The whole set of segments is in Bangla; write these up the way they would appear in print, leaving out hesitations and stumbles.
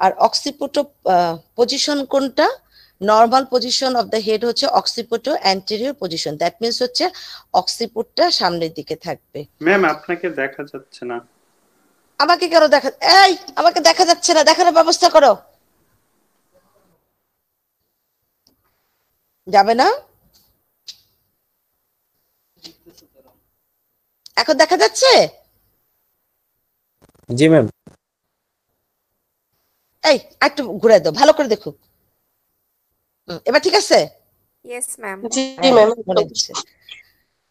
আর অক্সিপুটো পজিশন কোনটা? Normal position of the head হচ্ছে occipito anterior position, that means হচ্ছে অক্সিপুটটা সামনের দিকে থাকবে। ম্যাম আপনাকে দেখা যাচ্ছে না। আমাকে কেন দেখা, এই আমাকে দেখা যাচ্ছে না, দেখানোর ব্যবস্থা করো। যাবে না? এখন দেখা যাচ্ছে? জি ম্যাম। এই একটু ঘুরে দাও, ভালো করে দেখো। এবার ঠিক আছে? Yes ma'am. জি ম্যাম। মনে দিচ্ছে।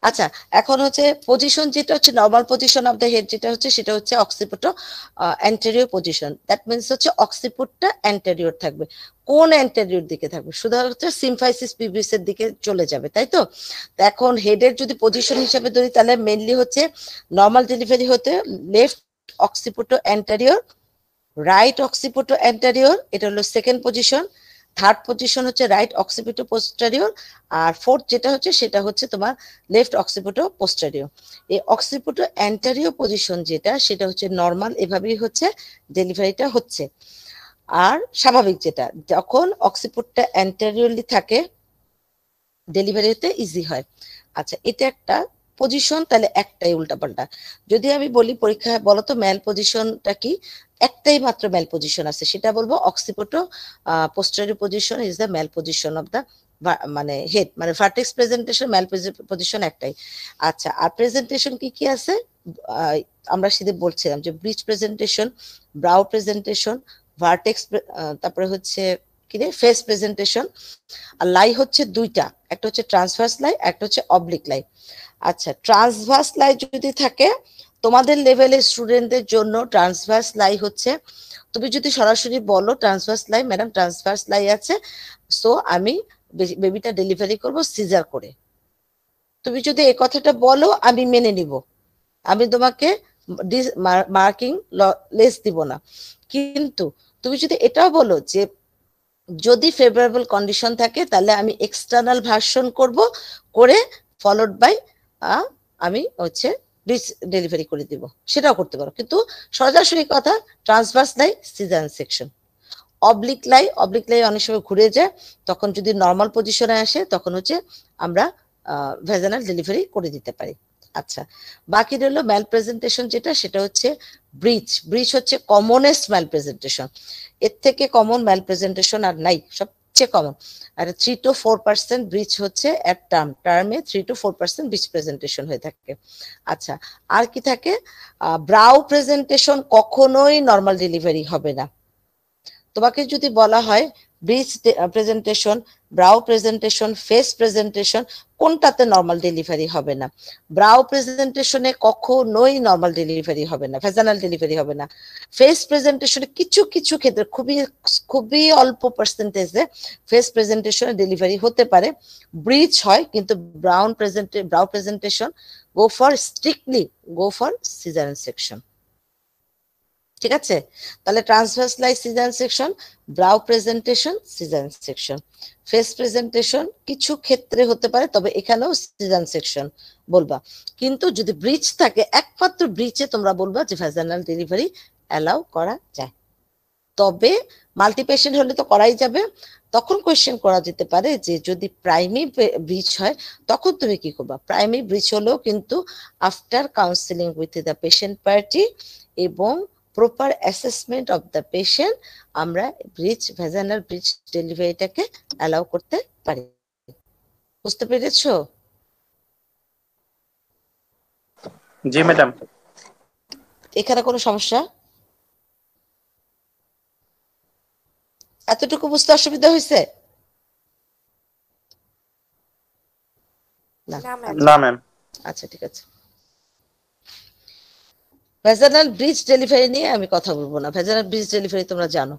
আচ্ছা, এখন হচ্ছে পজিশন যেটা হচ্ছে normal position of the head যেটা হচ্ছে সেটা হচ্ছে occipito anterior position, that means হচ্ছে অক্সিপুটটা অ্যান্টেরিয়র থাকবে। কোন অ্যান্টেরিয়র দিকে থাকবে? শুধু হচ্ছে সিম্ফাইসিস পিভিস এর দিকে চলে যাবে, তাই তো? এখন হেডের যদি পজিশন হিসেবে ধরি তাহলে মেইনলি হচ্ছে নর্মাল ডেলিভারি হতে লেফট অক্সিপুটো অ্যান্টেরিয়র, রাইট অক্সিপুটো অ্যান্টেরিয়র, এটা হলো সেকেন্ড পজিশন। থার্ড পজিশন হচ্ছে রাইট অক্সিপিটো পোস্টেরিয়র, আর ফোর্থ যেটা হচ্ছে সেটা হচ্ছে তোমার লেফট অক্সিপিটো পোস্টেরিয়র। এই অক্সিপিটো অ্যান্টেরিয়র পজিশন যেটা সেটা হচ্ছে নর্মাল, এভাবেই হচ্ছে ডেলিভারিটা হচ্ছে। আর স্বাভাবিক যেটা, যখন অক্সিপিটটা অ্যান্টেরিয়রলি থাকে ডেলিভারি হতে ইজি হয়। আচ্ছা, এটা একটা পজিশন, তাহলে একটাই উল্টাপাল্টা। যদি আমি বলি পরীক্ষায় বলো তো ম্যাল পজিশনটা কি, একটাই মাত্র ম্যাল পজিশন আছে, সেটা বলবো occipito posterior position is the mal position of the মানে হেড, মানে ভার্টেক্স প্রেজেন্টেশন ম্যাল পজিশন একটাই। আচ্ছা, আর প্রেজেন্টেশন কি কি আছে? আমরা সেদিন বলছিলাম যে bridge presentation, brow presentation, vertex, তারপরে হচ্ছে কি রে ফেস প্রেজেন্টেশন। আর লাই হচ্ছে দুইটা, একটা হচ্ছে ট্রান্সভার্স লাই, একটা হচ্ছে অবলিক লাই। আচ্ছা, ট্রান্সভার্স লাই যদি থাকে তোমাদের লেভেলের স্টুডেন্টদের জন্য, ট্রান্সভার্স লাই হচ্ছে তুমি যদি সরাসরি বলো ট্রান্সভার্স লাই ম্যাডাম ট্রান্সভার্স লাই আছে, সো আমি বেবিটা ডেলিভারি করব সিজার করে, তুমি যদি এই কথাটা বলো আমি মেনে নিব, আমি তোমাকে মার্কিং লেস দিব না। কিন্তু তুমি যদি এটাও বলো যে যদি ফেভারেবল কন্ডিশন থাকে তাহলে আমি এক্সটার্নাল ভার্সন করব, করে ফলোড বাই আমি হচ্ছে ব্রিজ ডেলিভারি করে দিব, সেটাও করতে পারো। কিন্তু সরাসরি কথা ট্রান্সভার্স লাই সিজার সেকশন, অবলিক লাই অনেক সময় ঘুরে যায়, তখন যদি নর্মাল পজিশনে আসে তখন হচ্ছে আমরা ভেজানাল ডেলিভারি করে দিতে পারি। আচ্ছা, বাকি রইল ম্যাল প্রেজেন্টেশন যেটা, সেটা হচ্ছে ব্রিজ হচ্ছে কমনেস্ট ম্যাল প্রেজেন্টেশন, এর থেকে কমন ম্যাল প্রেজেন্টেশন আর নাই, সবচেয়ে কমন। আর 3 to 4% ব্রিজ হচ্ছে এট টার্মে 3 to 4% ব্রিজ প্রেজেন্টেশন হয়ে থাকে। আচ্ছা, আর কি থাকে? ব্রাউ প্রেজেন্টেশন কখনোই নর্মাল ডেলিভারি হবে না। তোমাকে যদি বলা হয় bridge presentation, brow presentation, face presentation, কোনটাতে নর্মাল ডেলিভারি হবে না? ব্রাউ প্রেজেন্টেশনে কখনোই নর্মাল ডেলিভারি হবে না, ভেজানাল ডেলিভারি হবে না। ফেস প্রেজেন্টেশনে কিছু কিছু ক্ষেত্রে খুবই খুবই অল্প পার্সেন্টেজে ফেস প্রেজেন্টেশনে ডেলিভারি হতে পারে, ব্রিজ হয়, কিন্তু brow presentation strictly go for caesarean section. ঠিক আছে? তাহলে transverse lie caesarean section, brow presentation caesarean section, face presentation কিছু ক্ষেত্রে হতে পারে, তবে এখানেও সিজারিয়ান সেকশন বলবা। কিন্তু যদি ব্রিজ থাকে, একমাত্র ব্রিজে তোমরা বলবা যে ভ্যাজানাল ডেলিভারি অ্যালাউ করা যায়। তবে মাল্টি পেশেন্ট হলে তো করাই যাবে, তখন কোয়েশ্চেন করা যেতে পারে যে যদি প্রাইমারি ব্রিজ হয় তখন তুমি কি করবা? প্রাইমারি ব্রিজ হলেও কিন্তু after counselling with the patient party এবং proper assessment of the patient আমরা ভ্যাজানাল ব্রিজ ডেলিভারিটাকে অ্যালাউ করতে পারি। বুঝতে পেরেছো? জি ম্যাডাম। এখানে কোনো সমস্যা? এতটুকু বুঝতে অসুবিধা হয়েছে? না ম্যাম। আচ্ছা, ঠিক আছে। ভ্যাজানাল ব্রিজ ডেলিভারি নিয়ে আমি কথা বলবো না, ভ্যাজানাল ব্রিজ ডেলিভারি তোমরা জানো।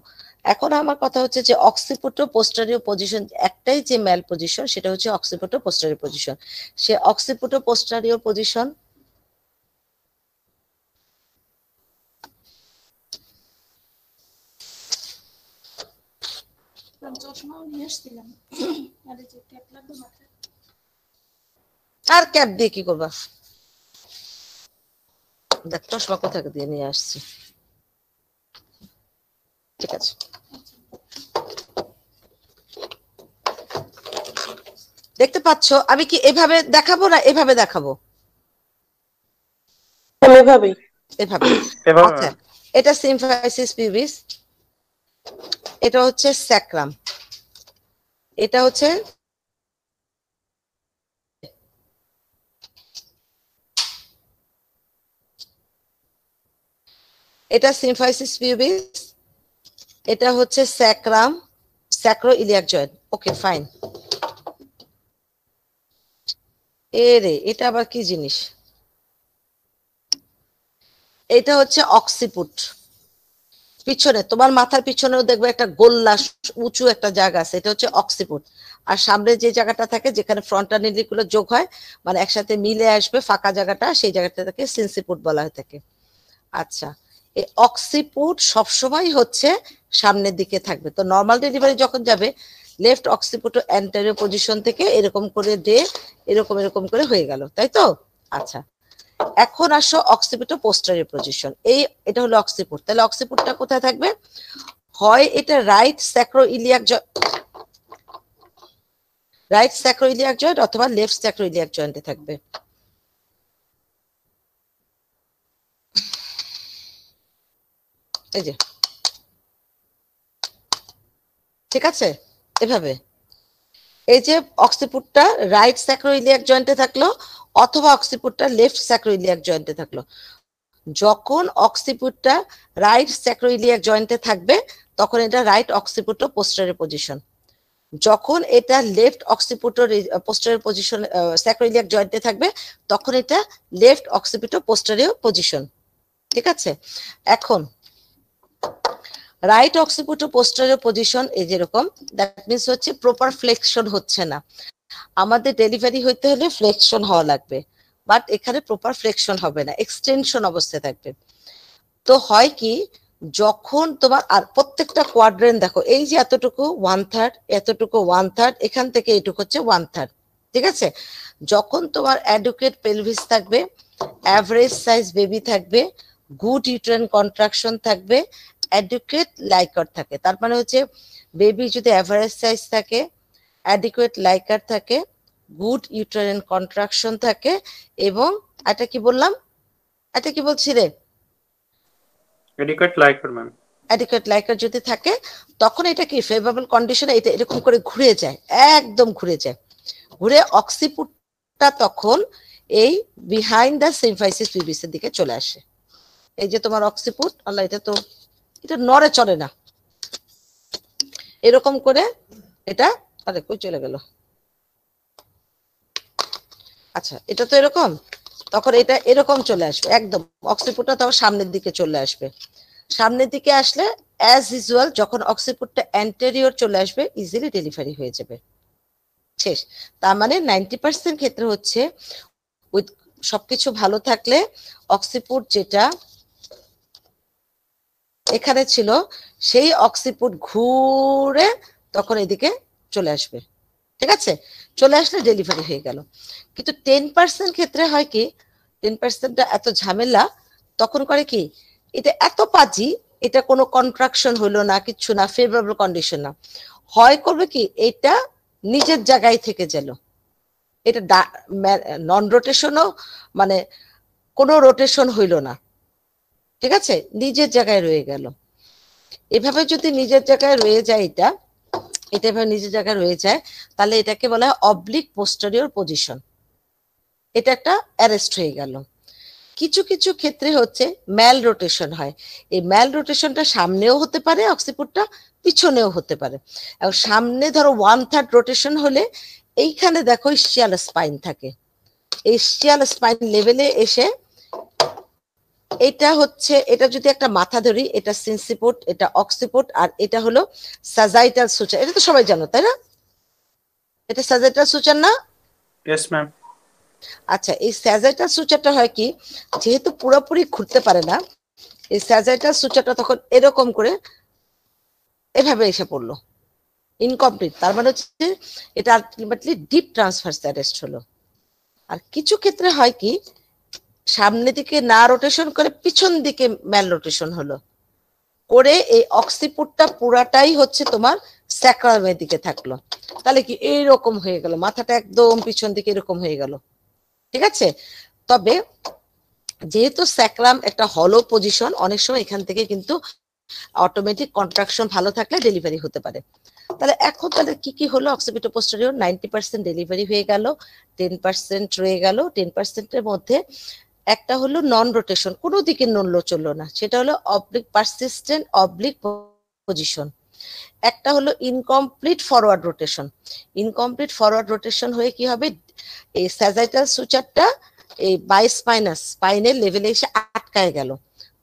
এখন আমার কথা হচ্ছে যে অক্সিপুটো পোস্টেরিয়র পজিশন, একটাই যে ম্যাল পজিশন সেটা হচ্ছে অক্সিপুটো পোস্টেরিয়র পজিশন। সে অক্সিপুটো পোস্টেরিয়র পজিশন আর ক্যাপ দিয়ে কি করবা? দেখ চশমা কোথা দিয়ে নিয়ে আসছি। ঠিক আছে, দেখতে পাচ্ছ? আমি কি এভাবে দেখাবো না এভাবে দেখাবো? এভাবে এভাবে। এভাবে আচ্ছা, এটা সিম্ফাইসিস পিউবিস, এটা হচ্ছে স্যাক্রাম, এটা হচ্ছে এটা সিম্ফাইসিস পিউবিস, এটা হচ্ছে sacrum, স্যাক্রো iliac joint. Okay fine. এরে এটা আবার কি জিনিস? এটা হচ্ছে অক্সিপুট। পিছনে তোমার মাথার পিছনেও দেখবে একটা গোল্লা উঁচু একটা জায়গা আছে, এটা হচ্ছে অক্সিপুট। আর সামনে যে জায়গাটা থাকে যেখানে ফ্রন্টাল নিডল গুলো যোগ হয়, মানে একসাথে মিলে আসবে ফাঁকা জায়গাটা, সেই জায়গাটাকে সিনসিপুট বলা হয়ে থাকে। আচ্ছা, এই অক্সিপুট সবসময় হচ্ছে সামনের দিকে থাকবে। তো নর্মাল ডেলিভারি যখন যাবে, লেফট অক্সিপুট অ্যান্টেরিয়র পজিশন থেকে এরকম করে ডে এরকম এরকম করে হয়ে গেল, তাই তো? আচ্ছা, এখন আসো অক্সিপুট পোস্টেরিয়র পজিশন। এটা হলো অক্সিপুট, তাহলে অক্সিপুটটা কোথায় থাকবে? হয় এটা রাইট স্যাক্রোইলিয়াক জয়েন্ট অথবা লেফট স্যাক্রোইলিয়াক জয়েন্টে থাকবে। এই যে, ঠিক আছে, এভাবে। এই যে অক্সিপুটটা রাইট স্যাক্রোইলিয়াক জয়েন্টে থাকলো অথবা অক্সিপুটটা লেফট স্যাক্রোইলিয়াক জয়েন্টে থাকলো। যখন অক্সিপুটটা রাইট স্যাক্রোইলিয়াক জয়েন্টে থাকবে তখন এটা রাইট অক্সিপুটো পোস্টেরিয়র পজিশন। যখন এটা লেফট অক্সিপুটো পোস্টেরিয়র পজিশন স্যাক্রোইলিয়াক জয়েন্টে থাকবে তখন এটা লেফট অক্সিপুটো পোস্টেরিয়র পজিশন। ঠিক আছে, এখন রাইট অক্সিপুটো পোস্টেরিয়র পজিশন এই যেরকম, দ্যাট মিন্স হচ্ছে প্রপার ফ্লেকশন হচ্ছে না। আমাদের ডেলিভারি হইতে হলে ফ্লেকশন হওয়া লাগবে, বাট এখানে প্রপার ফ্লেকশন হবে না, এক্সটেনশন অবস্থায় থাকবে। তো হয় কি, যখন তোমার আর প্রত্যেকটা কোয়াড্রেন্ট দেখো, এই যে এতটুকু 1/3, এতটুকু 1/3, এখান থেকে এটুকু হচ্ছে 1/3। ঠিক আছে, যখন তোমার অ্যাডুকেট পেলভিস থাকবে, অ্যাভারেজ সাইজ বেবি থাকবে, গুড ইউটেরাইন কন্ট্রাকশন থাকবে, অ্যাডুকেট লাইকার থাকে, তার মানে হচ্ছে বেবি যদি অ্যাভারেজ সাইজ থাকে, অ্যাডিকুয়েট লাইকার থাকে, গুড ইউটেরাইন কন্ট্রাকশন থাকে, এবং এটা কি বললাম, এটা কি বলছি রে? Adequate liker ma'am. Adequate liker যদি থাকে তখন এটা কি ফেভারেবল কন্ডিশনে এটা এরকম করে ঘুরে যায়, একদম ঘুরে যায়, ঘুরে অক্সিপুটটা তখন এই বিহাইন্ড দ্য সিম্ফাইসিস পিউবিস এর দিকে চলে আসে। এই যে তোমার অক্সিপুট, আল্লাহ এটা নড়ে চড়ে না, এরকম করে এটা, আরে কই চলে গেল? আচ্ছা, এটা তো এরকম, তখন এটা এরকম চলে আসবে, একদম অক্সিপুটটা তখন সামনের দিকে চলে আসবে। সামনের দিকে আসলে অ্যাজ ইউজুয়াল যখন অক্সিপুটটা অ্যান্টেরিয়র চলে আসবে ইজিলি ডেলিভারি হয়ে যাবে, শেষ। তার মানে 90% ক্ষেত্রে হচ্ছে উইথ সবকিছু ভালো থাকলে অক্সিপুট যেটা এখানে ছিল সেই অক্সিপুট ঘুরে তখন এদিকে চলে আসবে। ঠিক আছে, চলে আসলে ডেলিভারি হয়ে গেল। কিন্তু 10% ক্ষেত্রে হয় কি, 10%টা এত ঝামেলা, তখন করে কি, এটা এত পাজি, এটা কোনো কন্ট্রাকশন হলো না, কিচ্ছু না, ফেভারেবল কন্ডিশন না, হয় করবে কি, এটা নিজের জায়গায় থেকে গেল, এটা নন রোটেশনও, মানে কোনো রোটেশন হইল না, ঠিক আছে, নিজের জায়গায় রয়ে গেল। এভাবে যদি নিজের জায়গায় রয়ে যায় এটা এভাবে নিজের জায়গায় রয়ে যায়, তাহলে এটাকে বলা হয় অবলিক পোস্টেরিয়র পজিশন, এটা একটা অ্যারেস্ট হয়ে গেল। কিছু কিছু ক্ষেত্রে হচ্ছে ম্যাল রোটেশন হয়, এই ম্যাল রোটেশনটা সামনেও হতে পারে অক্সিপুটটা, পিছনেও হতে পারে। এবং সামনে ধরো 1/3 রোটেশন হলে এইখানে দেখো ইসচিয়াল স্পাইন থাকে, এই ইসচিয়াল স্পাইন লেভেলে এসে এটা হচ্ছে, এটা যদি একটা মাথা ধরি, এটা সিনসিপুট, এটা অক্সিপুট, আর এটা হলো সাজাইটাল সুচার, এটা তো সবাই জানো তাই না? এটা সাজাইটাল সুচার না? Yes ma'am. আচ্ছা, এই স্যাজাইটাল সুচারটা হয় কি, যেহেতু পুরোপুরি ঘুরতে পারে না, এই স্যাজাইটাল সুচারটা তখন এরকম করে এভাবে এসে পড়লো, ইনকমপ্লিট, তার মানে হচ্ছে এটা আলটিমেটলি ডিপ ট্রান্সভার্স অ্যারেস্ট হলো। আর কিছু ক্ষেত্রে হয় কি, সামনে দিকে না রোটেশন করে পিছন দিকে ম্যাল রোটেশন হলো, করে এই অক্সিপুটটা পুরাটাই হচ্ছে তোমার স্যাক্রামের দিকে থাকলো, তাহলে কি এইরকম হয়ে গেল, মাথাটা একদম পিছন দিকে এরকম হয়ে গেল, ঠিক আছে। তবে যেহেতু স্যাক্রাম একটা হলো পজিশন, অনেক সময় এখান থেকে কিন্তু অটোমেটিক কন্ট্রাকশন ভালো থাকলে ডেলিভারি হতে পারে। তাহলে এখন তাহলে কি কি হলো, অক্সিপিটো পোস্টেরিয়র 90% ডেলিভারি হয়ে গেল, 10% রয়ে গেল। 10%-এর মধ্যে একটা হলো নন রোটেশন, কোনো দিকে নড়লো চললো না, সেটা হলো অবলিক পারসিস্টেন্ট অবলিক পজিশন। একটা হলো incomplete forward rotation. Incomplete forward rotation হয়ে কি হবে, এই স্যাজাইটাল সুচারটা এই বাইস্পাইনাস স্পাইনের লেভেলে এসে আটকায় গেল,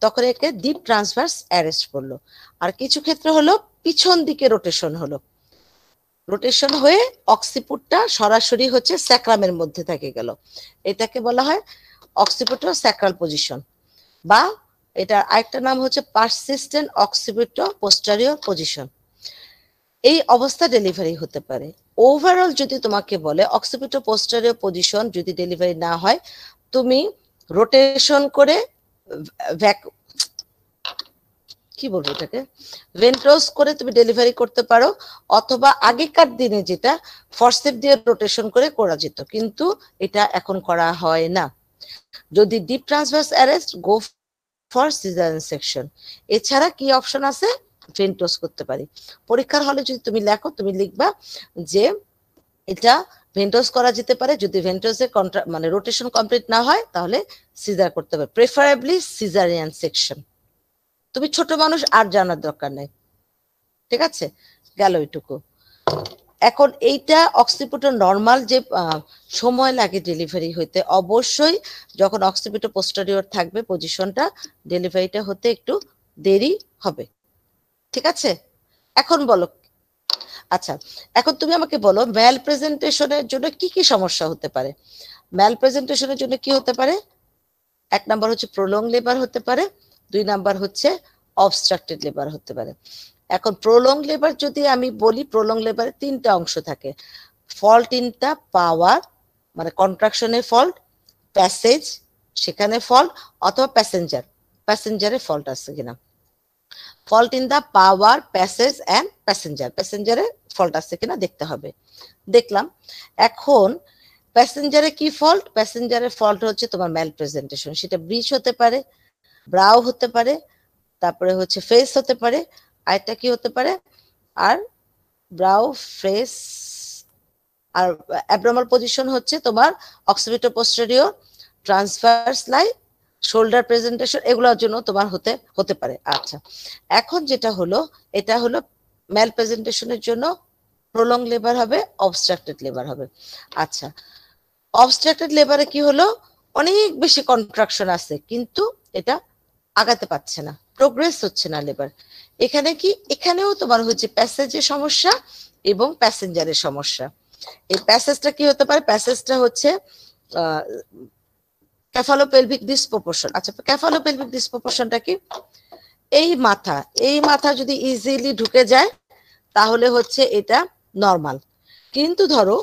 তখন একে ডিপ ট্রান্সভার্স অ্যারেস্ট করলো। আর কিছু ক্ষেত্রে হলো পিছন দিকে রোটেশন হলো, রোটেশন হয়ে অক্সিপুটটা সরাসরি হচ্ছে স্যাক্রামের মধ্যে থেকে গেল, এটাকে বলা হয় অক্সিপুটো স্যাক্রাল পজিশন, বা এটা আরেকটা নাম হচ্ছে পারসিস্টেন্ট অক্সিপিটো পোস্টেরিয়র পজিশন। এই অবস্থা ডেলিভারি হতে পারে। ওভারঅল যদি তোমাকে বলে অক্সিপিটো পোস্টেরিয়র পজিশন যদি ডেলিভারি না হয়, তুমি রোটেশন করে কি বলবো এটাকে ভেন্ট্রোস করে তুমি ডেলিভারি করতে পারো, অথবা আগেকার দিনে যেটা ফরসেপ দিয়ে রোটেশন করে করা যেত, কিন্তু এটা এখন করা হয় না। যদি deep transverse arrest, go for caesarean section. এছাড়া কি অপশন আছে, ভেন্ট্রোস করতে পারি। পরীক্ষার হলে যদি তুমি লেখো, তুমি লিখবা যে এটা ভেন্ট্রোস করা যেতে পারে, যদি ভেন্ট্রোসের মানে রোটেশন কমপ্লিট না হয় তাহলে সিজার করতে পারে, প্রেফারেবলি সিজারিয়ান সেকশন। তুমি ছোট মানুষ, আর জানার দরকার নেই, ঠিক আছে, গেল এইটুকু। এখন এইটা অক্সিপিটো নর্মাল যে সময় লাগে ডেলিভারি হইতে, অবশ্যই যখন অক্সিপিটো পোস্টেরিয়র থাকবে পজিশনটা, ডেলিভারিটা হতে একটু দেরি হবে, ঠিক আছে। এখন বলো, আচ্ছা এখন তুমি আমাকে বলো ম্যাল প্রেজেন্টেশনের জন্য কি কি সমস্যা হতে পারে। ম্যাল প্রেজেন্টেশনের জন্য কি হতে পারে, এক নাম্বার হচ্ছে প্রলং লেবার হতে পারে, 2 নাম্বার হচ্ছে অবস্ট্রাক্টেড লেবার হতে পারে। এখন প্রলং লেবার যদি আমি বলি, প্রলং লেবারে 3টা অংশ থাকে, ফল্ট ইন দা পাওয়ার মানে কন্ট্রাকশনের ফল্ট, প্যাসেজ সেখানে ফল্ট, অথবা প্যাসেঞ্জারে ফল্ট আছে কিনা। Fault in the power, passage and প্যাসেঞ্জারে ফল্ট আছে কিনা দেখতে হবে। দেখলাম। এখন প্যাসেঞ্জারে কি ফল্ট, প্যাসেঞ্জারের ফল্ট হচ্ছে তোমার ম্যাল প্রেজেন্টেশন, সেটা ব্রিজ হতে পারে, ব্রাউ হতে পারে, তারপরে হচ্ছে ফেস হতে পারে, আরেকটা কি হতে পারে, আর ব্রাউ ফেস আর অ্যাবনর্মাল পজিশন হচ্ছে তোমার অক্সিপিটো পোস্টেরিয়র, ট্রান্সভার্স লাই, শোল্ডার প্রেজেন্টেশন, এগুলোর জন্য তোমার হতে পারে। আচ্ছা এখন যেটা হলো, এটা হলো ম্যাল প্রেজেন্টেশনের জন্য প্রলং লেবার হবে, অবস্ট্রাক্টেড লেবার হবে। আচ্ছা অবস্ট্রাক্টেড লেবারে কি হলো, অনেক বেশি কন্ট্রাকশন আছে কিন্তু এটা আগাতে পারছে না, প্রোগ্রেস হচ্ছে না লেবার। এখানে কি, এখানেও তোমার হচ্ছে প্যাসেজের সমস্যা এবং প্যাসেঞ্জারের সমস্যা। এই প্যাসেজটা কি হতে পারে, প্যাসেজটা হচ্ছে ক্যাফালোপেলভিক ডিসপ্রপোর্শন। আচ্ছা ক্যাফালোপেলভিক ডিসপ্রপোর্শনটা কি, এই মাথা যদি ইজিলি ঢুকে যায় তাহলে হচ্ছে এটা নর্মাল, কিন্তু ধরো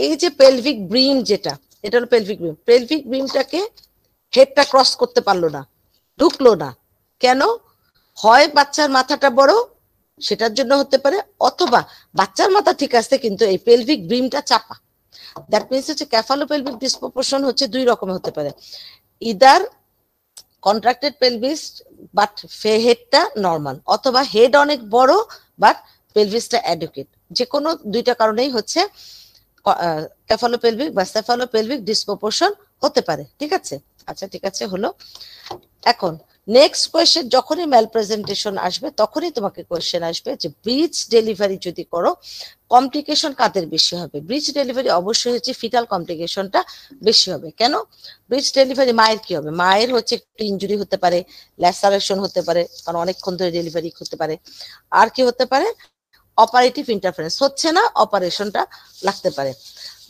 এই যে পেলভিক ব্রিম যেটা, এটা হলো পেলভিক ব্রিমটাকে হেডটা ক্রস করতে পারলো না, ঢুকলো না, কেন, হয় বাচ্চার মাথাটা বড় সেটার জন্য হতে পারে, অথবা বাচ্চার মাথা ঠিক আছে কিন্তু এই পেলভিক ব্রিমটা চাপা। দ্যাট মিনস হচ্ছে ক্যাফালোপেলভিক ডিসপ্রপোর্শন হচ্ছে 2 রকমের হতে পারে, ইদার কন্ট্রাক্টেড পেলভিস বাট হেডটা নর্মাল, অথবা হেড অনেক বড় বাট পেলভিসটা অ্যাডুকেট, যে কোনো 2টা কারণেই হচ্ছে ক্যাফালোপেলভিক বা সেফালোপেলভিক ডিসপ্রপোর্শন হতে পারে, ঠিক আছে। আচ্ছা ঠিক আছে হলো। এখন নেক্সট কোয়েশ্চেন, যখনই ম্যাল প্রেজেন্টেশন আসবে তখনই তোমাকে কোয়েশ্চেন আসবে যে ব্রিজ ডেলিভারি যদি করো কমপ্লিকেশন কাদের বেশি হবে। ব্রিজ ডেলিভারি অবশ্যই হচ্ছে ফিটাল কমপ্লিকেশনটা বেশি হবে। কেন, ব্রিজ ডেলিভারি মায়ের কি হবে, মায়ের হচ্ছে একটু ইনজুরি হতে পারে, ল্যাসারেশন হতে পারে, কারণ অনেকক্ষণ ধরে ডেলিভারি হতে পারে, আর কি হতে পারে, অপারেটিভ ইন্টারফারেন্স হচ্ছে না, অপারেশনটা লাগতে পারে।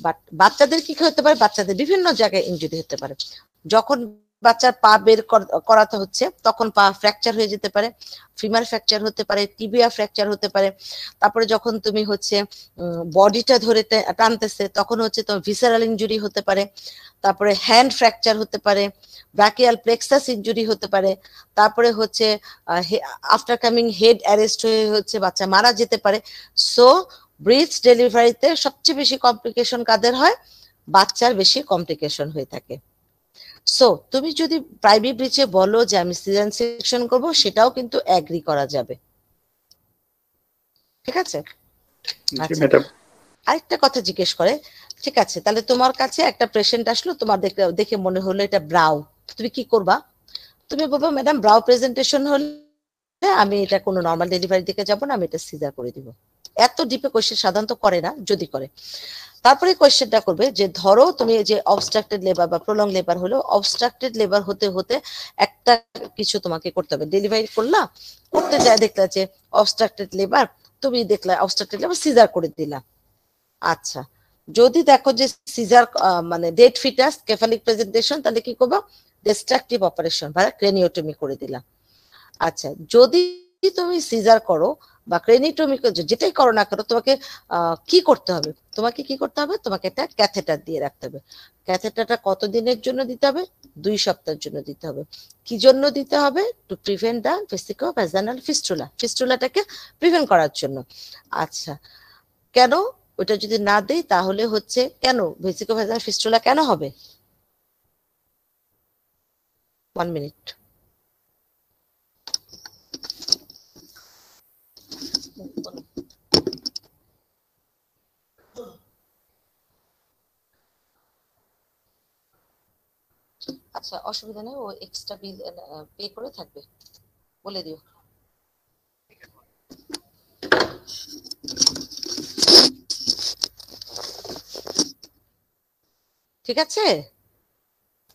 বাট বাচ্চাদের কি হতে পারে, বাচ্চাদের বিভিন্ন জায়গায় ইনজুরি হতে পারে। যখন বাচ্চার পা বের করাতে হচ্ছে, তখন পা ফ্র্যাকচার হয়ে যেতে পারে, ফিমার ফ্র্যাকচার হতে পারে, টিবিয়া ফ্র্যাকচার হতে পারে। তারপরে যখন তুমি হচ্ছে বডিটা ধরে টানতেছে, তখন হচ্ছে তোমার ভিসারাল ইনজুরি হতে পারে। তারপরে হ্যান্ড ফ্র্যাকচার হতে পারে, ব্রাকিয়াল প্লেক্সাস ইনজুরি হতে পারে। তারপরে হচ্ছে আফটার কামিং হেড অ্যারেস্ট হয়ে হচ্ছে বাচ্চা মারা যেতে পারে। সো ব্রিচ ডেলিভারিতে সবচেয়ে বেশি কমপ্লিকেশন কাদের হয়? বাচ্চার বেশি কমপ্লিকেশন হয়ে থাকে। সো তুমি যদি প্রাইভেট ব্রিচে বলো যে আমি সিজার সেকশন করব, সেটাও কিন্তু এগ্রি করা যাবে। ঠিক আছে? আচ্ছা, আরেকটা কথা জিজ্ঞেস করে, ঠিক আছে, তাহলে তোমার কাছে একটা পেশেন্ট আসলো, তোমার দেখে মনে হলো এটা ব্রাউ, তুমি কি করবা? তুমি বলবো ম্যাডাম ব্রাউ প্রেজেন্টেশন হলে আমি এটা কোনো নর্মাল ডেলিভারি দিকে যাব না, আমি এটা সিজার করে দিব। এত ডিপে কোশ্চেন সাধারণত করে না, যদি করে। তারপরে কোয়েশ্চেনটা করবে যে ধরো তুমি যে অবস্ট্রাক্টেড লেবার বা প্রলং লেবার হলো, অবস্ট্রাক্টেড লেবার হতে হতে একটা কিছু তোমাকে করতে হবে। ডেলিভারি করলা, করতে যায় দেখলা যে অবস্ট্রাক্টেড লেবার, তুমি দেখলা অবস্ট্রাক্টেড লেবার, সিজার করে দিলা। আচ্ছা, যদি দেখো যে সিজার মানে ডেড ফিটাস কেফালিক প্রেজেন্টেশন, তাহলে কি করবো? ডিস্ট্রাকটিভ অপারেশন বা ক্রেনিওটমি করে দিলা। আচ্ছা, যদি তুমি সিজার করো বা ক্রেনিটোমি যেটাই করো না কেন, তোমাকে কি করতে হবে? তোমাকে কি করতে হবে? তোমাকে একটা ক্যাথেটার দিয়ে রাখতে হবে। ক্যাথেটারটা কতদিনের জন্য দিতে হবে? 2 সপ্তাহের জন্য দিতে হবে। কি জন্য দিতে হবে? To prevent the vesicovaginal fistula, ফিস্টুলাটাকে প্রিভেন্ট করার জন্য। আচ্ছা, কেন? ওটা যদি না দেই তাহলে হচ্ছে কেন ভেসিকোভ্যাজানাল ফিস্টুলা কেন হবে? 1 মিনিট। আচ্ছা, অসুবিধা নেই, ও এক্সট্রা বিল পে করে থাকবে, বলে দিও। ঠিক আছে,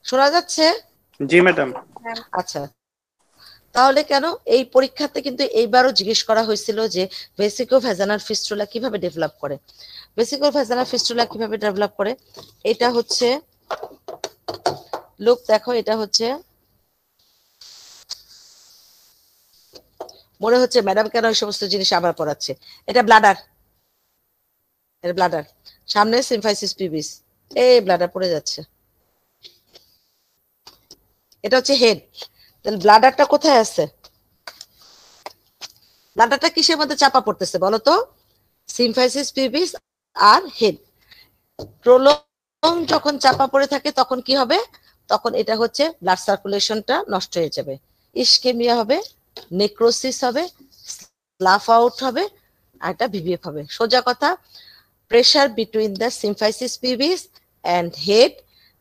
শোনা যাচ্ছে? জি ম্যাডাম। আচ্ছা, তাহলে কেন এই পরীক্ষাতে কিন্তু এইবারও জিজ্ঞেস করা হয়েছিল যে ভেসিকোভ্যাজানাল ফিস্টুলা কিভাবে ডেভেলপ করে। ভেসিকোভ্যাজানাল ফিস্টুলা কিভাবে ডেভেলপ করে? এটা হচ্ছে, লোক দেখো, এটা হচ্ছে, মনে হচ্ছে ম্যাডাম কেন এই সমস্ত জিনিস আবার পড়াচ্ছে। এটা ব্লাডার, এটা ব্লাডার, সামনে সিম্ফাইসিস পিবিস, এই ব্লাডার পড়ে যাচ্ছে। এটা হচ্ছে হেড, তাহলে ব্লাডারটা কোথায় আছে? ব্লাডারটা কিসের মধ্যে চাপা পড়তেছে বলো তো? সিম্ফাইসিস পিবিস আর হেড। প্রলং যখন চাপা পড়ে থাকে তখন কি হবে? তখন এটা হচ্ছে ব্লাড সার্কুলেশনটা নষ্ট হয়ে যাবে, ইসকেমিয়া হবে, নেক্রোসিস হবে, স্লাফ আউট হবে, আর একটা ভিভিএফ হবে। সোজা কথা, pressure between the symphysis pubis and head,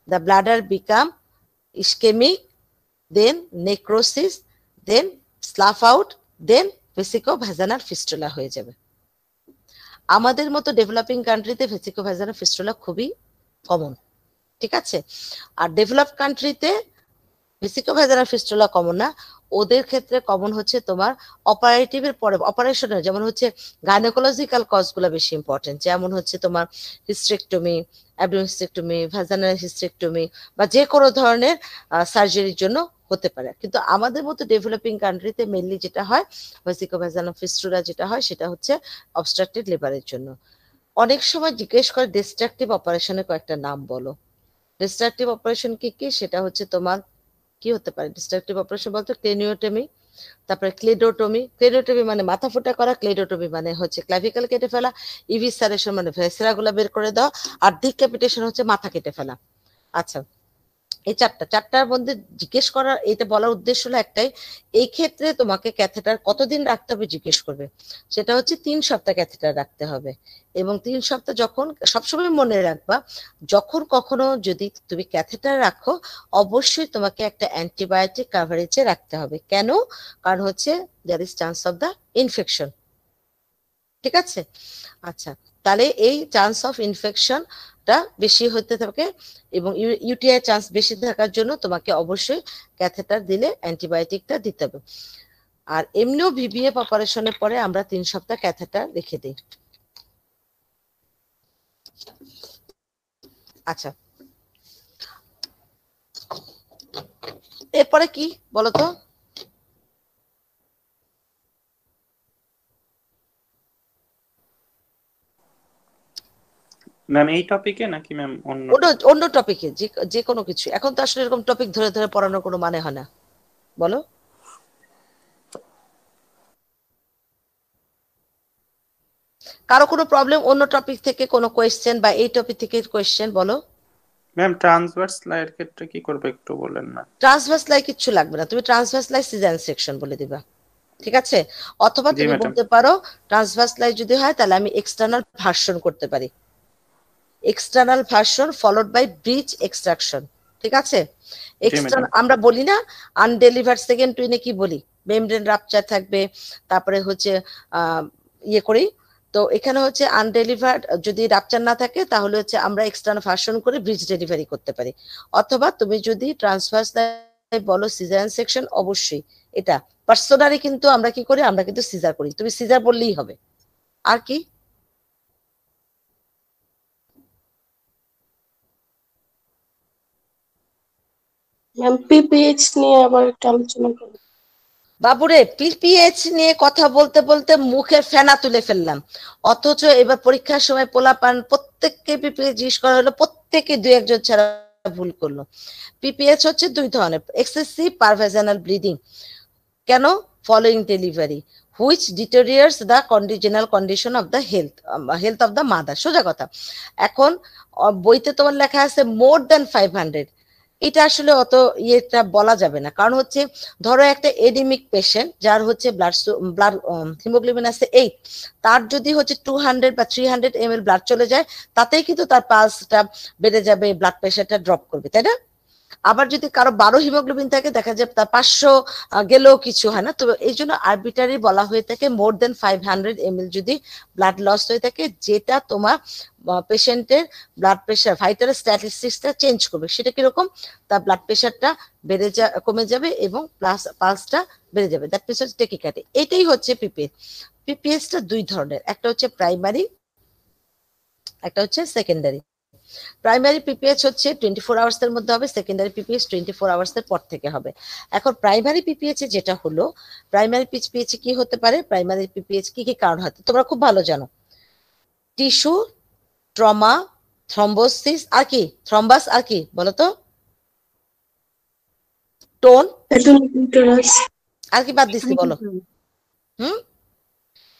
the bladder become ischemic, then necrosis, then slough out, then vesicovaginal fistula হয়ে যাবে। আমাদের মতো ডেভেলপিং কান্ট্রিতে ভেসিকোভ্যাজানাল ফিস্টুলা খুবই কমন। ঠিক আছে, আর ডেভেলপ কান্ট্রিতে ভেসিকোভ্যাজানাল ফিস্টুলা কমন না, ওদের ক্ষেত্রে কমন হচ্ছে তোমার অপারেটিভের পরে, অপারেশনের, যেমন হচ্ছে গাইনোকোলজিক্যাল কজগুলো বেশি ইম্পর্টেন্ট, যেমন হচ্ছে তোমার হিস্টেক্টমি, অ্যাবডোমিনেক্টমি, ভ্যাজানাল হিস্টেক্টমি, বা যে কোনো ধরনের সার্জারির জন্য হতে পারে। কিন্তু আমাদের মতো ডেভেলপিং কান্ট্রিতে মেইনলি যেটা হয় ভেসিকোভ্যাজানাল ফিস্টুলা, যেটা হয় সেটা হচ্ছে অবস্ট্রাকটেড লিভারের জন্য। অনেক সময় জিজ্ঞেস করে ডিস্ট্রাকটিভ অপারেশনের কয়েকটা নাম বলো। ডিস্ট্রাকটিভ অপারেশন কি কি? সেটা হচ্ছে তোমার কি হতে পারে ডিস্ট্রাকটিভ অপারেশন বলতে? ক্রেনিওটমি, তারপরে ক্লেডোটমি। ক্লেডোটমি মানে মাথা ফুটা করা, ক্লেডোটমি মানে হচ্ছে ক্লাভিকল কেটে ফেলা, ইভিসারেশন মানে ভেসেরা গুলা বের করে দেওয়া, আর ডিক্যাপিটেশন হচ্ছে মাথা কেটে ফেলা। আচ্ছা, এই চারটার মধ্যে জিজ্ঞেস করার, এটা বলার উদ্দেশ্য হলো একটাই, এই ক্ষেত্রে তোমাকে ক্যাথেটার কতদিন রাখতে হবে জিজ্ঞেস করবে। সেটা হচ্ছে 3 সপ্তাহ ক্যাথেটার রাখতে হবে। এবং 3 সপ্তাহ যখন, সবসময় মনে রাখবা, যখন কখনো যদি তুমি ক্যাথেটার রাখো, অবশ্যই তোমাকে একটা অ্যান্টিবায়োটিক কাভারেজে রাখতে হবে। কেন? কারণ হচ্ছে there is chance of the infection. ঠিক আছে, আচ্ছা, তাহলে এই চান্স অফ ইনফেকশনটা বেশি হতে থাকে এবং ইউটিআই চান্স বেশি থাকার জন্য তোমাকে অবশ্যই ক্যাথেটার দিলে অ্যান্টিবায়োটিকটা দিতে হবে। আর এমনিও ভিভিএফ অপারেশনের পরে আমরা 3 সপ্তাহ ক্যাথেটার রেখে দিই। আচ্ছা, এরপরে কি বলতো? ম্যাম এই টপিকে নাকি ম্যাম অন্য অন্য টপিকে, যে কোনো কিছু। এখন তো আসলে এরকম টপিক ধরে ধরে পড়ানোর কোনো মানে হয় না, বলো। কারো কোনো প্রবলেম অন্য টপিক থেকে কোনো কোয়েশ্চেন বা এই টপিক থেকে কোয়েশ্চেন বলো। ম্যাম ট্রান্সভার্স লাইয়ের ক্ষেত্রে কি করবে একটু বলেন না। ট্রান্সভার্স লাই কিচ্ছু লাগবে না, তুমি ট্রান্সভার্স লাই সিজান সেকশন বলে দিবা, ঠিক আছে? অথবা জি তুমি ম্যাডাম। বলতে পারো ট্রান্সভার্স লাই যদি হয় তাহলে আমি এক্সটার্নাল ভার্সন করতে পারি, external version followed by bridge extraction, ঠিক আছে? জি ম্যাডাম। আমরা বলি না আনডেলিভার্ড সেকেন্ড টুইনে কি বলি, মেমব্রেন রাপচার থাকবে, তারপরে হচ্ছে ইয়ে করি। তো এখানে হচ্ছে আনডেলিভার্ড যদি রাপচার না থাকে তাহলে হচ্ছে আমরা এক্সটার্নাল ভার্সন করে ব্রিজ ডেলিভারি করতে পারি। অথবা তুমি যদি ট্রান্সভার্স বলো সিজারিয়ান সেকশন, অবশ্যই এটা পার্সোনালি কিন্তু আমরা কি করি, আমরা কিন্তু সিজার করি, তুমি সিজার বললেই হবে। আর কি? ম্যাম পিপিএইচ নিয়ে আবার একটা আলোচনা করব। বাবুরে, পিপিএইচ নিয়ে কথা বলতে বলতে মুখে ফেনা তুলে ফেললাম, অথচ এবার পরীক্ষার সময় পোলাপান প্রত্যেককে পিপিএইচ জিজ্ঞেস করা হলো, প্রত্যেকে দুই একজন ছাড়া ভুল করলো। পিপিএইচ হচ্ছে দুই ধরনের, এক্সেসিভ পারভাজানাল ব্লিডিং, কেন? Following delivery which deteriorates the conditional condition of the health of the mother. সোজা কথা। এখন বইতে তোমার লেখা আছে মোর দেন 500, এটা আসলে অত ইয়েটা বলা যাবে না, কারণ হচ্ছে ধরো একটা এডিমিক পেশেন্ট যার হচ্ছে ব্লাড হিমোগ্লোবিন আছে 8, তার যদি হচ্ছে 200 বা 300 ml ব্লাড চলে যায়, তাতেই কিন্তু তার পালসটা বেড়ে যাবে, ব্লাড প্রেশারটা ড্রপ করবে, তাই না? আবার যদি কারো 12 হিমোগ্লোবিন থাকে, দেখা যায় তার 500 গেলেও কিছু হয় না। তো এই জন্য আরবিটারি বলা হয়ে থাকে মোর দেন 500 ml যদি ব্লাড লস হয়ে থাকে, যেটা তোমার পেশেন্টের ব্লাড প্রেশার ভাইটাল স্ট্যাটিস্টিক্সটা চেঞ্জ করবে। সেটা কিরকম? তার ব্লাড প্রেশারটা কমে যাবে এবং প্লাস পালসটা বেড়ে যাবে, দ্যাট মিনস টেকিকার্ডি। এটাই হচ্ছে পিপিএস। পিপিএসটা দুই ধরনের, একটা হচ্ছে প্রাইমারি, একটা হচ্ছে সেকেন্ডারি। প্রাইমারি পিপিএইচ হচ্ছে 24 আওয়ার্স এর মধ্যে হবে, সেকেন্ডারি পিপিএইচ 24 আওয়ার্স এর পর থেকে হবে। এখন প্রাইমারি পিপিএইচ যেটা হলো, প্রাইমারি পিপিএইচ কি হতে পারে, প্রাইমারি পিপিএইচ কি কি কারণ হয় তোমরা খুব ভালো জানো। টিস্যু ট্রমা, থ্রম্বোসিস, আর কি থ্রম্বাস, আর কি বলো তো? টোন, আর কি বাদ দিচ্ছি বলো?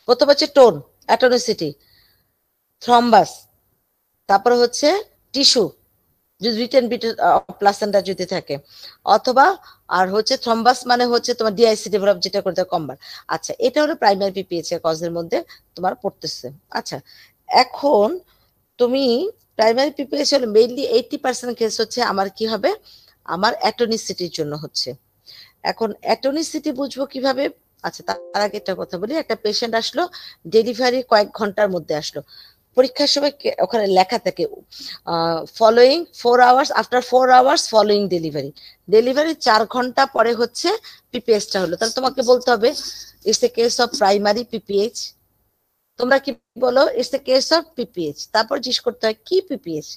প্রথম হচ্ছে টোন, অ্যাটনিসিটি, থ্রম্বাস, তারপরে হচ্ছে টিস্যু যদি রিটেন বিট প্লাসেন্টা যদি থাকে, অথবা আর হচ্ছে থ্রম্বাস মানে হচ্ছে তোমার ডিআইসি ডেভেলপ যেটা করতে কমবার। আচ্ছা, এটা হলো প্রাইমারি পিপিএইচ এর কজের মধ্যে তোমার পড়তেছে। আচ্ছা, এখন তুমি প্রাইমারি পিপিএইচ হলো মেইনলি 80% কেস হচ্ছে আমার কি হবে, আমার অ্যাটনিসিটির জন্য হচ্ছে। এখন অ্যাটনিসিটি বুঝবো কিভাবে? আচ্ছা, তার আগে একটা কথা বলি। একটা পেশেন্ট আসলো, ডেলিভারি কয়েক ঘন্টার মধ্যে আসলো, পরীক্ষার সময় ওখানে লেখা থাকে following 4 hours, after 4 hours following delivery, delivery 4 ঘন্টা পরে হচ্ছে পিপিএইচটা হলো। তাহলে তোমাকে বলতে হবে it's a case of primary PPH. তোমরা কি বলো? It's a case of PPH. তারপর জিজ্ঞেস করতে হয় কি পিপিএইচ,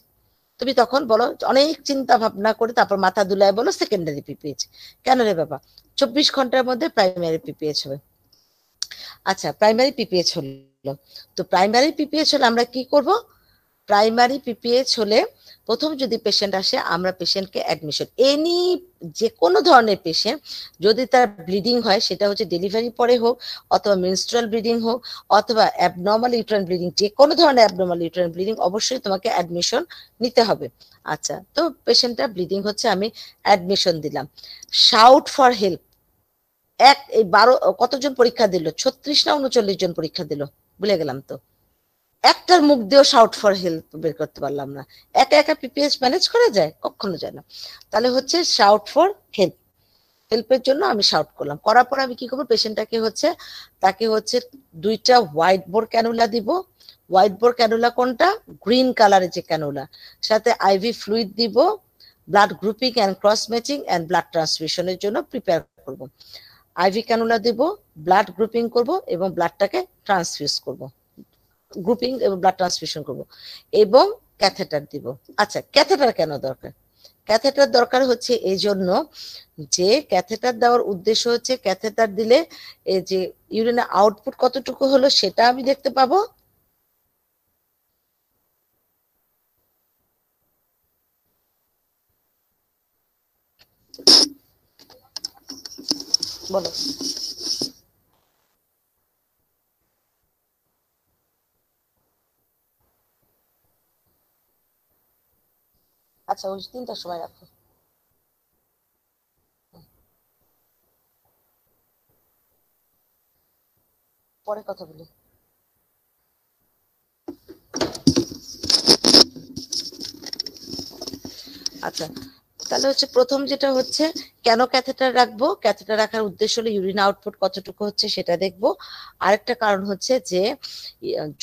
তুমি তখন বলো, অনেক চিন্তা ভাবনা করে তারপর মাথা দুলায় বলো সেকেন্ডারি পিপিএইচ। কেন রে বাবা? 24 ঘন্টার মধ্যে প্রাইমারি পিপিএইচ হবে। আচ্ছা, প্রাইমারি পিপিএইচ হলো, তো প্রাইমারি পিপিএইচ হলে আমরা কি করব? প্রাইমারি পিপিএইচ হলে প্রথম যদি পেশেন্ট আসে, আমরা পেশেন্টকে অ্যাডমিশন, এনি যে কোনো ধরনের পেশেন্ট যদি তার ব্লিডিং হয়, সেটা হচ্ছে ডেলিভারি পরে হোক, অথবা মেনস্ট্রুয়াল ব্লিডিং হোক, অথবা অ্যাবনর্মাল ইউটেরাইন ব্লিডিং, যে কোনো ধরনের অ্যাবনর্মাল ইউটেরাইন ব্লিডিং, অবশ্যই তোমাকে অ্যাডমিশন নিতে হবে। আচ্ছা, তো পেশেন্টটা ব্লিডিং হচ্ছে, আমি অ্যাডমিশন দিলাম। শাউট ফর হেল্প, এই 12 কতজন পরীক্ষা দিল, 36 না 39 জন পরীক্ষা দিল, ভুলে গেলাম তো। একটার মুখ দিয়েও শাউট ফর হেল্প বের করতে পারলাম না। একা একা পিপিএস ম্যানেজ করা যায়? কখনো যায় না। তাহলে হচ্ছে শাউট ফর হেল্প, হেল্পের জন্য আমি শাউট করলাম। করার পর আমি কি করবো, পেশেন্টটাকে হচ্ছে, তাকে হচ্ছে 2টা হোয়াইট বোর ক্যানুলা দিব। হোয়াইট বোর ক্যানুলা কোনটা? গ্রিন কালারের যে ক্যানুলা, সাথে আইভি ফ্লুইড দিব, blood grouping and cross matching and blood ট্রান্সফিউশনের জন্য প্রিপেয়ার করব। আইভি ক্যানুলা দিব, ব্লাড গ্রুপিং করব এবং ব্লাডটাকে ট্রান্সফিউজ করব, গ্রুপিং এবং ব্লাড ট্রান্সফিউশন করব, এবং ক্যাথেটার দিব। আচ্ছা, ক্যাথেটার কেন দরকার? ক্যাথেটার দরকার হচ্ছে এই জন্য যে ক্যাথেটার দেওয়ার উদ্দেশ্য হচ্ছে ক্যাথেটার দিলে এই যে ইউরিনের আউটপুট কতটুকু হলো সেটা আমি দেখতে পাবো, বলো। আচ্ছা ওই 3টার সময় রাখো। পরে কথা বলি। আচ্ছা তাহলে হচ্ছে প্রথম যেটা হচ্ছে কেন ক্যাথেটার রাখবো, ক্যাথেটার রাখার উদ্দেশ্য হলো ইউরিন আউটপুট কতটুকু হচ্ছে সেটা দেখবো। আরেকটা কারণ হচ্ছে যে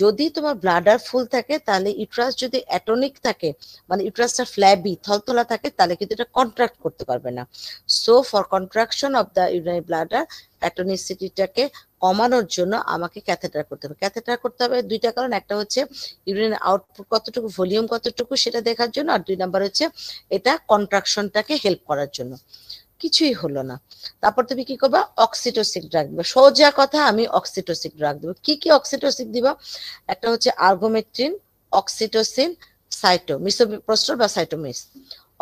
যদি তোমার ব্লাডার ফুল থাকে তাহলে ইউট্রাস যদি অ্যাটনিক থাকে মানে ইউট্রাসটা ফ্ল্যাবি থলথলা থাকে তাহলে কিন্তু এটা কন্ট্রাক্ট করতে পারবে না। So for contraction of the urinary bladder অ্যাটনিসিটিটাকে কমানোর জন্য আমাকে ক্যাথেটার করতে হবে। ক্যাথেটার করতে হবে দুইটা কারণ, একটা হচ্ছে ইউরিন আউটপুট কতটুকু ভলিউম কতটুকু সেটা দেখার জন্য, আর 2 নাম্বার হচ্ছে এটা কন্ট্রাকশনটাকে হেল্প করার জন্য। কিছুই হলো না, তারপর তুমি কি করবা, অক্সিটোসিন ড্রাগ দিবা। সোজা কথা আমি অক্সিটোসিন ড্রাগ দেবো। কি কি অক্সিটোসিন দিবা, একটা হচ্ছে আর্গোমেট্রিন, অক্সিটোসিন, সাইটো মিসোপ্রোস্টল বা সাইটোমিস।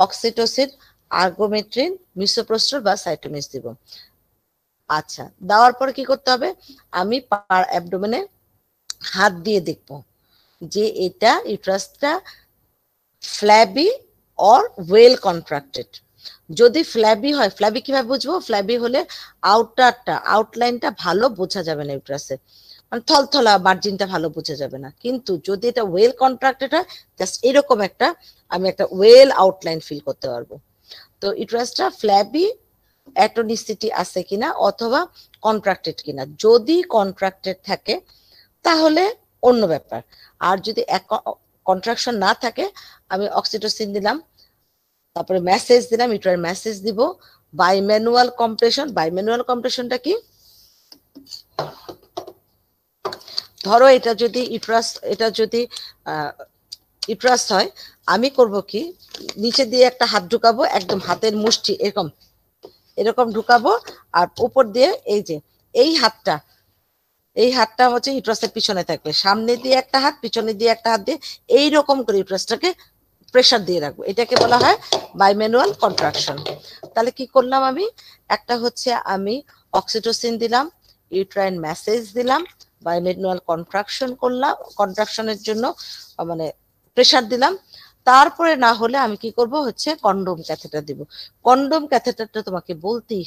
অক্সিটোসিন, আর্গোমেট্রিন, মিসোপ্রোস্টল বা সাইটোমিস দিব। আচ্ছা দেওয়ার পরে কি করতে হবে, আমি পার অ্যাবডোমেনে হাত দিয়ে দেখবো যে এটা ইউট্রাসটা ফ্ল্যাবি অর ওয়েল কন্ট্রাক্টেড। যদি ফ্ল্যাবি হয়, ফ্ল্যাবি কিভাবে বুঝবো, ফ্ল্যাবি হলে আউটলাইনটা ভালো বোঝা যাবে না ইউট্রাসের, মানে থলথলা মার্জিনটা ভালো বোঝা যাবে না। কিন্তু যদি এটা ওয়েল কন্ট্রাক্টেড হয় জাস্ট এরকম একটা আমি একটা ওয়েল আউটলাইন ফিল করতে পারবো। তো ইউট্রাসটা ফ্ল্যাবি অ্যাটনিসিটি আছে কিনা অথবা কন্ট্রাক্টেড কিনা, যদি কন্ট্রাক্টেড থাকে তাহলে অন্য ব্যাপার। আর যদি কন্ট্রাকশন না থাকে আমি অক্সিটোসিন দিলাম, তারপরে মেসেজ দিলাম, ইউট্রাইন মেসেজ দিব, বাইম্যানুয়াল কম্প্রেশন। বাইম্যানুয়াল কম্প্রেশনটা কি, ধরো এটা যদি ইউট্রাস হয় আমি করব কি, নিচে দিয়ে একটা হাত ঢুকাবো, একদম হাতের মুষ্টি এরকম এরকম ঢুকাবো, আর উপর দিয়ে এই হাতটা হচ্ছে ইউট্রাসের পিছনে থাকবে, সামনে দিয়ে একটা হাত পিছনে দিয়ে একটা হাত দিয়ে এইরকম করে ইউট্রাসটাকে প্রেসার দিয়ে রাখবো। এটাকে বলা হয় বাইম্যানুয়াল কন্ট্রাকশন। তাহলে কি করলাম আমি, একটা হচ্ছে আমি অক্সিটোসিন দিলাম, ইউট্রাইন মেসেজ দিলাম, বাইম্যানুয়াল কন্ট্রাকশন করলাম, কন্ট্রাকশনের জন্য মানে প্রেসার দিলাম। তারপরে না হলে আমি কি করব হচ্ছে কন্ডোম ক্যাথেটার দিব। কন্ডোম ক্যাথেটারটা তোমাকে বলতেই